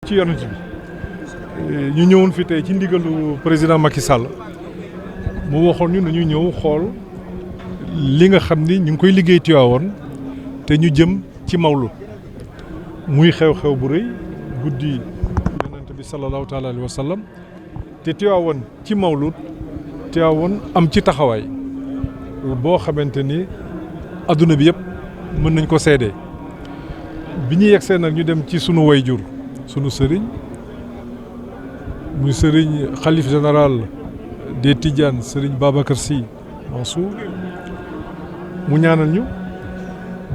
ci yonent bi ñu ñëwoon fi tey ci ndigalu président Macky Sall mu waxoon ñu nañu ñëw xool li nga xam ni ñu ngi koy liggéey Tivaouane te ñu jëm ci mawlud muy xew-xew bu rëy guddi yonent bi sallallahu taala alayhi wa sallam te Tivaouane ci mawlud Tivaouane am ci taxawaay boo xamante ni adduna bi yëpp mën nañ ko seede bi ñu yegsee nag ñu dem ci sunu wayjur sunu sëriñ muy sëriñ xalif général des Tidianes sëriñ Babacar Sy Mansour mu ñaanal ñu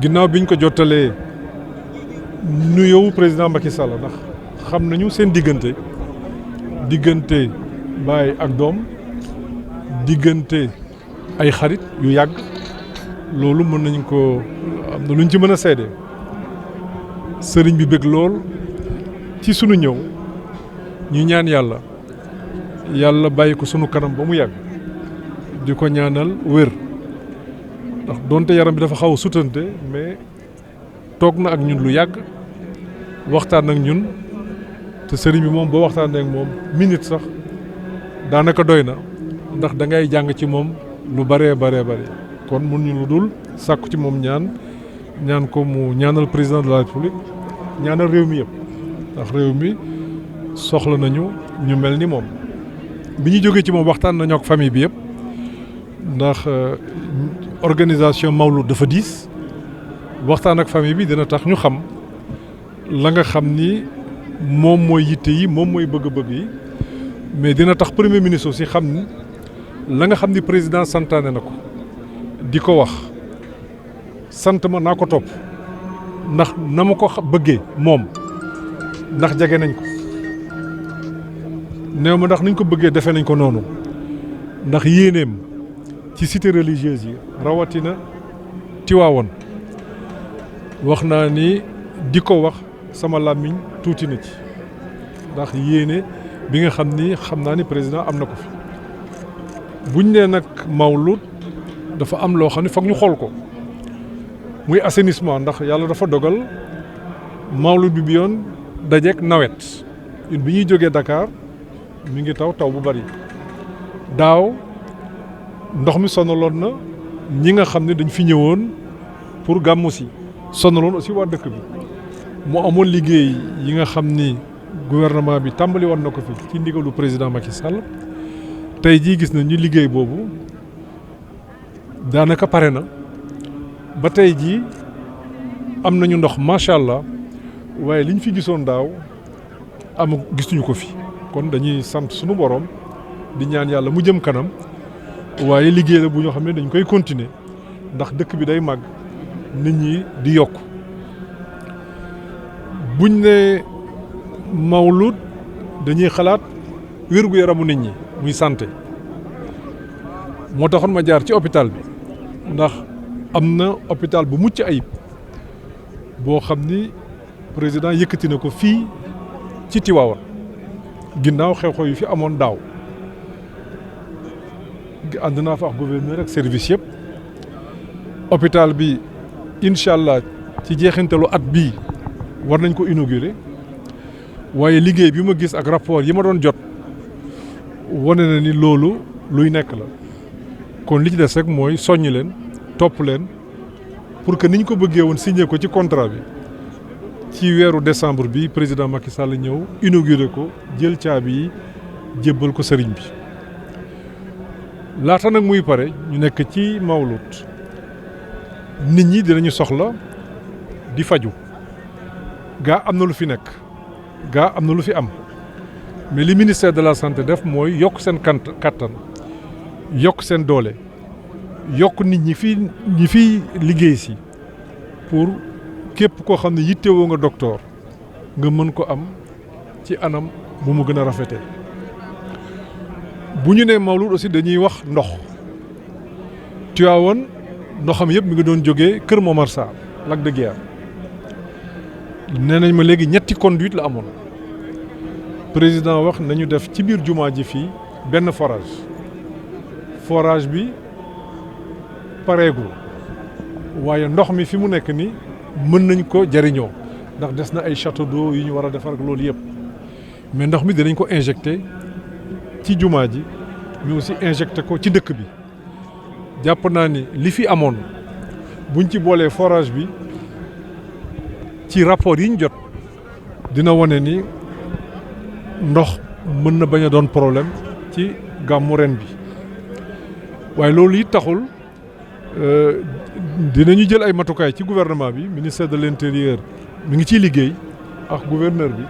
ginnaaw biñ ko jottalee nuyoo président Macky Sall ndax xam nañu seen diggante baay ak doom diggante ay xarit yu yàgg loolu mën nañ ko am na luñ ci mën a seede sëriñ bi bëgg lool ci sunu ñëw ñu ñaan yàlla bàyyi ko sunu kanam ba mu yàgg di ko ñaanal wér ndax donte yaram bi dafa xaw a sutante mais toog na ak ñun lu yàgg waxtaan ak ñun te sëriñ bi moom boo waxtaanee ak moom minute sax daanaka doy na ndax da ngay jàng ci moom lu bare kon mun ñu lu dul sàkku ci moom ñaan ko mu ñaanal président de la république ñaanal réew mi yëpp ndax réew mi soxla nañu ñu mel ni moom bi ñu jógee ci moom waxtaan nañu ak famille bi yëpp ndax organisation mawlud dafa diis waxtaan ak famille bi dina tax ñu xam la nga xam ni moom mooy yitte yi moom mooy bëgg-bëgg yi mais dina tax premier ministre aussi xam ni la nga xam ni président santaane na ko di ko wax sant ma naa ko topp ndax na ma ko bëggee moom ndax jege nañ ko néew ma ndax niñ ko bëggee defee nañ ko noonu ndax yéeneem ci cité religieuse yi rawatina Tivaouane wax naa ni di ko wax sama làmmiñ tuuti na ci ndax yéene bi nga xam naa ni président am na ko fi buñ nee nag mawlud dafa am loo xam ne foog ñu xool ko muy assainissement ndax yàlla dafa dogal mawlud bi yoon dajeek nawet ñun bi ñuy jógee Dakar mi ngi taw bu bari daaw ndox mi sonaloon na ñi nga xam ne dañ fi ñëwoon pour gàmmu si sonaloon aussi waa dëkk bi mu amoon liggéey yi nga xam ni gouvernement bi tàmbali woon na ko fi ci ndigalu président Macky Sall tey jii gis nañ ñu liggéey boobu daanaka pare na ba tey jii am nañu ndox macha allah waaye liñ fi gisoon daaw gisuñu ko fi kon dañuy sant sunu borom di ñaan yàlla mu jëm kanam waaye liggéey la bu ñoo xam ne dañ koy continuer ndax dëkk bi day màgg nit ñi di yokk buñ ne mawlud dañuy xalaat wér-gu-yaramu nit ñi muy santé moo taxoon ma jaar ci hôpital bi ndax am na hôpital bu mucc ayib boo xam ni président yëkkati na ko fii ci Tivaouane ginnaaw xew-xew yu fi amoon daaw ànd naa fa ak gouverneur ak service yëpp hôpital bi incha allah ci jeexintalu at bii war nañ ko inaugurer waaye liggéey bi ma gis ak rapport yi ma doon jot wane na ni loolu luy nekk la kon li ci des rek mooy soññ leen topp leen pour que ni ñu ko bëggee woon signé ko ci contrat bi ci weeru décembre bi président Macky Sall ñëw inauguré ko jël caabi yi jébbal ko sëriñ bi laata nag muy pare ñu nekk ci mawlud nit ñi dinañu soxla di faju gaa am na lu fi nekk gaa am na lu fi am mais li ministère de la santé def mooy yokk seen kattan yokk seen doole yokk nit ñi fi liggéey si pour képp koo xam ne yittewoo nga docteur nga mën ko am ci anam bu mu gën a rafetee bu ñu nee mawlud aussi dañuy wax ndox Tivaouane ndoxam yëpp mi ngi doon jógee Kër Momar Sarr Lac de Guiers nee nañ ma léegi ñetti conduite la amoon président wax nañu def ci biir jumaa ji fii benn forage bi pareegul waaye ndox mi fi mu nekk ni mën nañ ko jariñoo ndax des na ay château d'eau yu ñu war a defar ak loolu yëpp mais ndox mi dinañ ko injecté ci jumaa ji mais aussi injecté ko ci dëkk bi jàpp naa ni li fi amoon buñ ci boolee forage bi ci rapport yi ñu jot dina wane ni ndox mën na bañ a doon problème ci gàmmu ren bi waaye loolu it taxul dinañu jël ay matukaay ci gouvernement bi ministère de l'intérieur mi ngi ciy liggéey ak gouverneur bi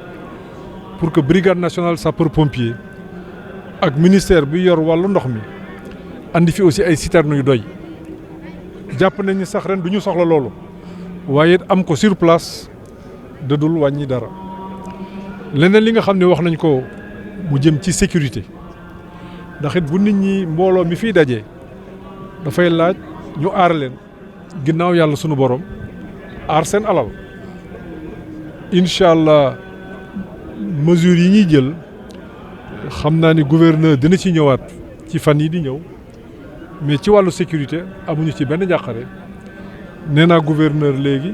pour que brigade nationale sapeur-pompier ak ministère bi yor wàllu ndox mi andi fi aussi ay citernes yu doy jàpp nañ ni sax ren du ñu soxla loolu waaye am ko sur place dadul wàññi dara leneen li nga xam ne wax nañ ko mu jëm ci sécurité ndax it bu nit ñi mbooloo mi fiy dajee dafay laaj ñu aar leen ginnaaw yàlla sunu borom aar seen alal incha allah mesures yi ñuy jël xam naa ni gouverneur dina ci ñëwaat ci fan yi di ñëw mais ci wàllu sécurité amuñu ci benn njàqare nee naa gouverneur léegi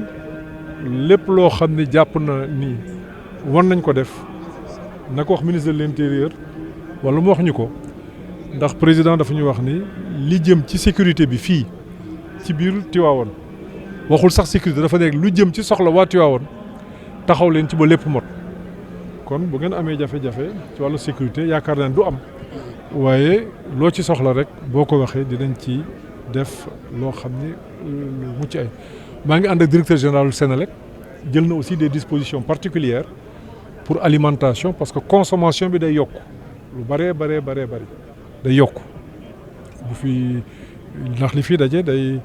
lépp loo xam ne jàpp na ni war nañ ko def na ko wax ministre de l'intérieur wala mu wax ñu ko ndax président dafa ñu wax ni li jëm ci sécurité bi fii ci biir Tivaouane waxul sax sécurité dafa nekk lu jëm ci soxla waa Tivaouane taxaw leen ci ba lépp mot kon bu ngeen amee jafe-jafe ci wàllu sécurité yaakaar naa ne du am waaye loo ci soxla rek boo ko waxee dinañ ci def loo xam ni lu mucc ay maa ngi ànd ak directeur général du Sénélec jël na aussi des dispositions particulières pour alimentation parce que consommation bi day yokk lu bëree bëri day yokk bu fi ndax li fii daje day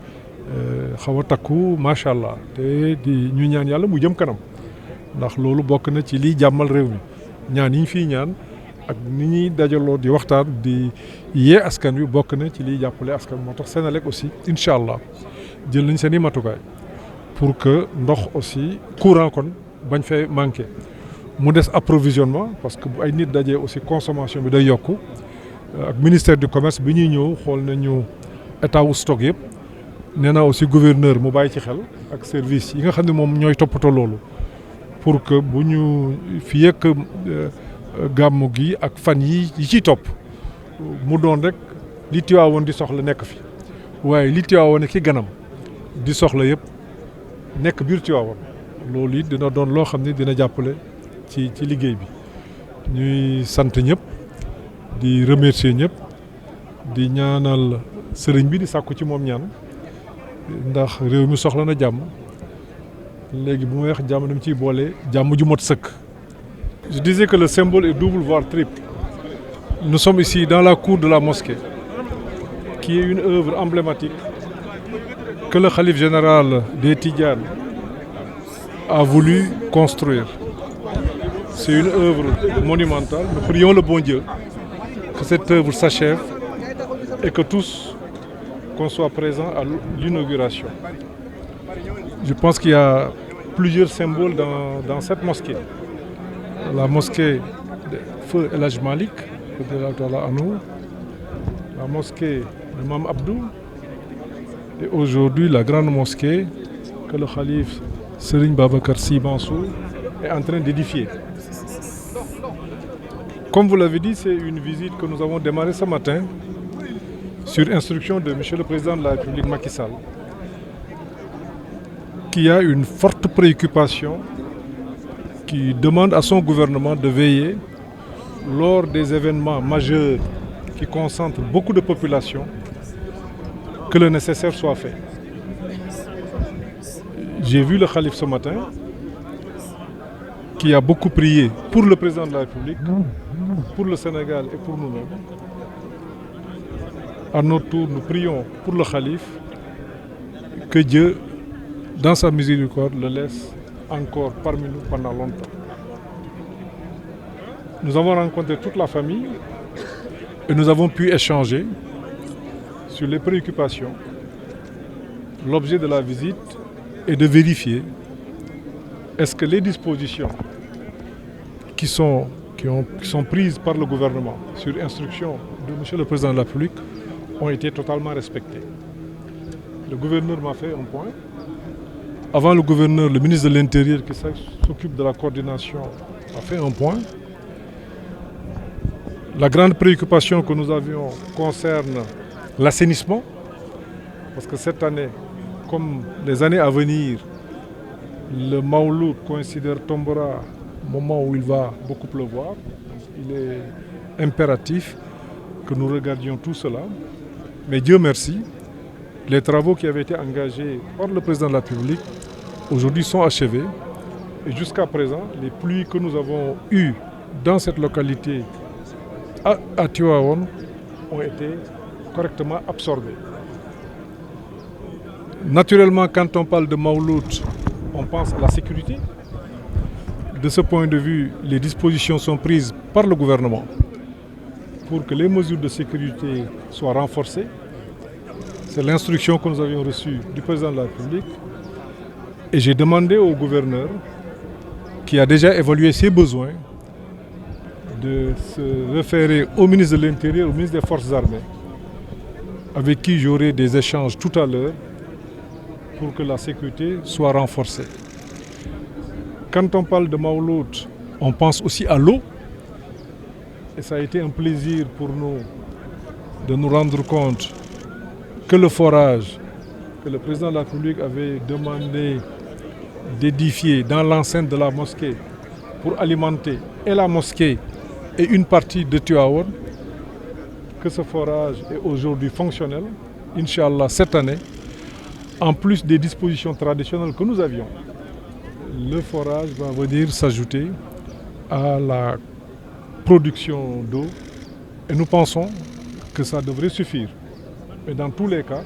xaw a takku macha allah te di ñu ñaan yàlla mu jëm kanam ndax loolu bokk na ci liy jàmmal réew mi ñaan yi ñu fiy ñaan ak ni ñuy dajaloo di waxtaan di yee askan wi bokk na ci liy jàppale askan moo tax Sénélec aussi incha allah jël nañ seen i matukaay pour que ndox aussi courant kon bañ fay manqué mu des approvisionnement parce que bu ay nit dajee aussi consommation bi day yokku ak ministère du commerce bi ñuy ñëw xool nañu état wu stock yëpp nee naa aussi gouverneur mu bàyyi ci xel ak service yi nga xam ne moom ñooy toppatoo loolu pour que bu ñu fi yëkk gàmmu gi ak fan yi ciy topp mu doon rek li Tivaouane di soxla nekk fi waaye li Tivaouane ki ganam di soxla yëpp nekk biir Tivaouane loolu it dina doon loo xam ne dina jàppale ci liggéey bi ñuy sant ñëpp di remercier ñëpp di ñaanal sëriñ bi di sàkku ci moom ñaan ndax réew mi soxla na jàmm léegi bu may wax jàmm dama ciy boole jàmm ju mot sëkk. Je disais que le symbole est double voire triple. Nous sommes ici dans la cour de la mosquée qui est une œuvre emblématique que le khalife général des Tidjanes a voulu construire. C'est une œuvre monumentale. Nous prions le bon Dieu que cette œuvre s'achève et que tous, qu'on soit présents à l'inauguration. Je pense qu'il y a plusieurs symboles dans cette mosquée. La mosquée de Feu El Hadj Malick, la mosquée de Mame Abdou et aujourd'hui la grande mosquée que le khalife Serigne Babacar Sy Mansour est en train d'édifier. Comme vous l'avez dit, c'est une visite que nous avons démarrée ce matin sur instruction de Monsieur le Président de la République Macky Sall, qui a une forte préoccupation, qui demande à son gouvernement de veiller lors des événements majeurs qui concentrent beaucoup de populations, que le nécessaire soit fait. J'ai vu le khalife ce matin, qui a beaucoup prié pour le président de la République, pour le Sénégal et pour nous-mêmes. À notre tour, nous prions pour le khalife, que Dieu, dans sa miséricorde, le laisse encore parmi nous pendant longtemps. Nous avons rencontré toute la famille et nous avons pu échanger sur les préoccupations. L'objet de la visite est de vérifier est-ce que les dispositions qui sont prises par le gouvernement sur instruction de Monsieur le Président de la République ont été totalement respectées. Le gouverneur m'a fait un point. Avant le gouverneur, le ministre de l'Intérieur qui s'occupe de la coordination a fait un point. La grande préoccupation que nous avions concerne l'assainissement, parce que cette année, comme les années à venir, le Maouloud tombera au moment où il va beaucoup pleuvoir. Il est impératif que nous regardions tout cela. Mais Dieu merci, les travaux qui avaient été engagés par le président de la République aujourd'hui sont achevés. Et jusqu'à présent, les pluies que nous avons eues dans cette localité à Tivaouane ont été correctement absorbées. Naturellement, quand on parle de Maouloud, on pense à la sécurité. De ce point de vue, les dispositions sont prises par le gouvernement pour que les mesures de sécurité soient renforcées. C'est l'instruction que nous avions reçue du président de la République. Et j'ai demandé au gouverneur, qui a déjà évalué ses besoins, de se référer au ministre de l'Intérieur, au ministre des Forces armées, avec qui j'aurai des échanges tout à l'heure pour que la sécurité soit renforcée. Quand on parle de Maouloud, on pense aussi à l'eau. Et ça a été un plaisir pour nous de nous rendre compte que le forage que le président de la République avait demandé d'édifier dans l'enceinte de la mosquée pour alimenter et la mosquée et une partie de Tivaouane, que ce forage est aujourd'hui fonctionnel, Inch'Allah, cette année, en plus des dispositions traditionnelles que nous avions. Le forage va venir s'ajouter à la production d'eau et nous pensons que ça devrait suffire. Mais dans tous les cas,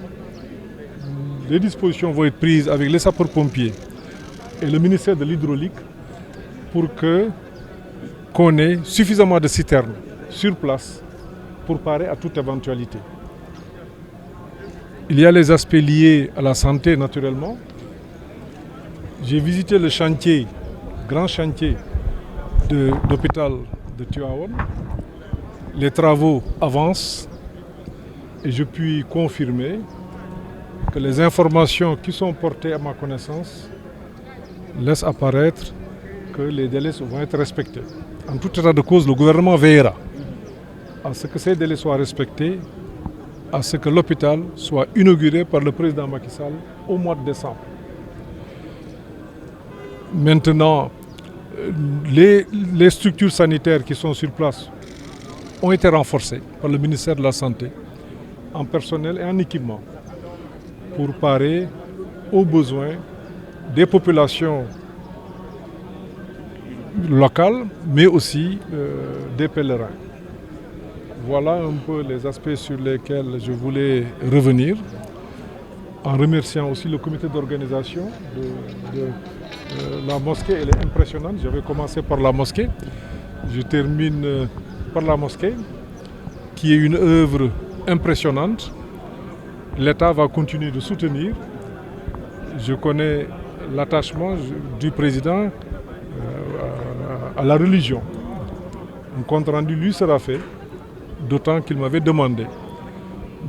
les dispositions vont être prises avec les sapeurs-pompiers et le ministère de l'Hydraulique pour qu'on ait suffisamment de citernes sur place pour parer à toute éventualité. Il y a les aspects liés à la santé naturellement. J'ai visité le chantier, grand chantier de l'hôpital de Tivaouane. Les travaux avancent et je puis confirmer que les informations qui sont portées à ma connaissance laissent apparaître que les délais vont être respectés. En tout état de cause, le gouvernement veillera à ce que ces délais soient respectés, à ce que l'hôpital soit inauguré par le président Macky Sall au mois de décembre. Maintenant, les structures sanitaires qui sont sur place ont été renforcées par le ministère de la Santé en personnel et en équipement pour parer aux besoins des populations locales, mais aussi des pèlerins. Voilà un peu les aspects sur lesquels je voulais revenir, en remerciant aussi le comité d'organisation de la mosquée. Elle est impressionnante. J'avais commencé par la mosquée, je termine par la mosquée, qui est une œuvre impressionnante. L'État va continuer de soutenir. Je connais l'attachement du président à la religion. Un compte rendu lui sera fait, d'autant qu'il m'avait demandé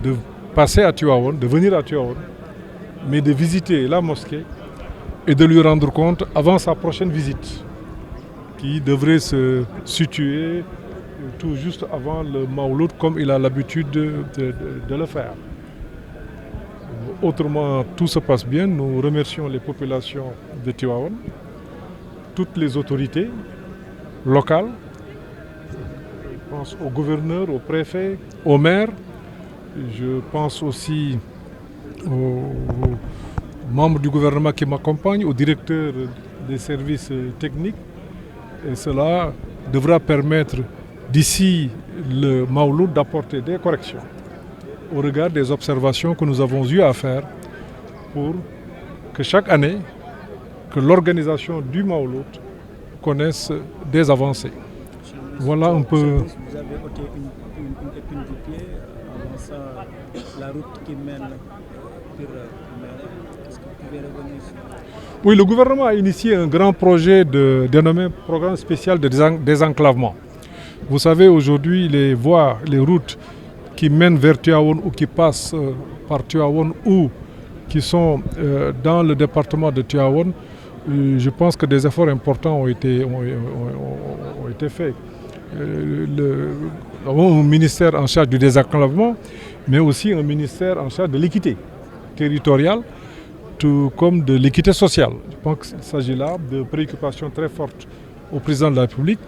de passer à Tivaouane, de venir à Tivaouane, mais de visiter la mosquée et de lui rendre compte avant sa prochaine visite, qui devrait se situer tout juste avant le Maouloud, comme il a l'habitude de le faire. Autrement, tout se passe bien. Nous remercions les populations de Tivaouane, toutes les autorités locales. Je pense au gouverneur, au préfet, au maire. Je pense aussi aux membres du gouvernement qui m'accompagnent, au directeur des services techniques. Et cela devra permettre, d'ici le Maouloud, d'apporter des corrections au regard des observations que nous avons eu à faire pour que chaque année, que l'organisation du Maouloud connaisse des avancées. Voilà un peu. Vous avez ôté une épine du pied, avant ça, la route qui mène pour est-ce que vous pouvez revenir sur... Oui, le gouvernement a initié un grand projet dénommé Programme spécial de désenclavement. Vous savez, aujourd'hui, les voies, les routes qui mènent vers Tivaouane ou qui passent par Tivaouane ou qui sont dans le département de Tivaouane, je pense que des efforts importants ont été faits. Nous avons un ministère en charge du désenclavement, mais aussi un ministère en charge de l'équité territoriale, tout comme de l'équité sociale. Je pense qu'il s'agit là de préoccupations très fortes au président de la République,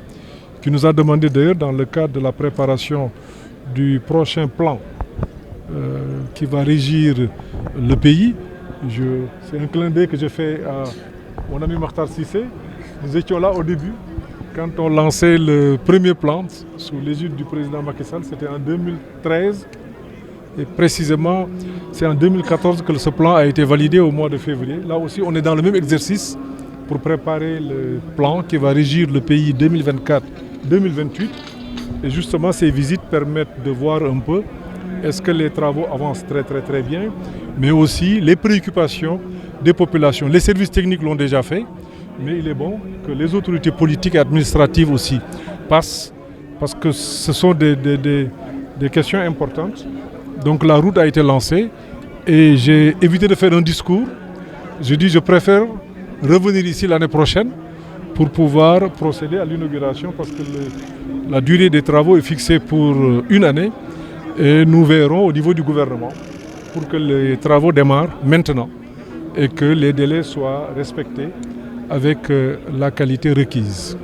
qui nous a demandé d'ailleurs dans le cadre de la préparation du prochain plan qui va régir le pays. C'est un clin d'œil que je fais à mon ami Makhtar Cissé. Nous étions là au début, quand on lançait le premier plan sous l'égide du président Macky Sall, c'était en 2013. Et précisément, c'est en 2014 que ce plan a été validé au mois de février. Là aussi, on est dans le même exercice pour préparer le plan qui va régir le pays 2024-2028. Et justement, ces visites permettent de voir un peu est-ce que les travaux avancent très bien, mais aussi les préoccupations des populations. Les services techniques l'ont déjà fait, mais il est bon que les autorités politiques et administratives aussi passent, parce que ce sont des questions importantes. Donc la route a été lancée et j'ai évité de faire un discours. Je dis je préfère revenir ici l'année prochaine pour pouvoir procéder à l'inauguration parce que la durée des travaux est fixée pour une année et nous verrons au niveau du gouvernement pour que les travaux démarrent maintenant et que les délais soient respectés avec la qualité requise.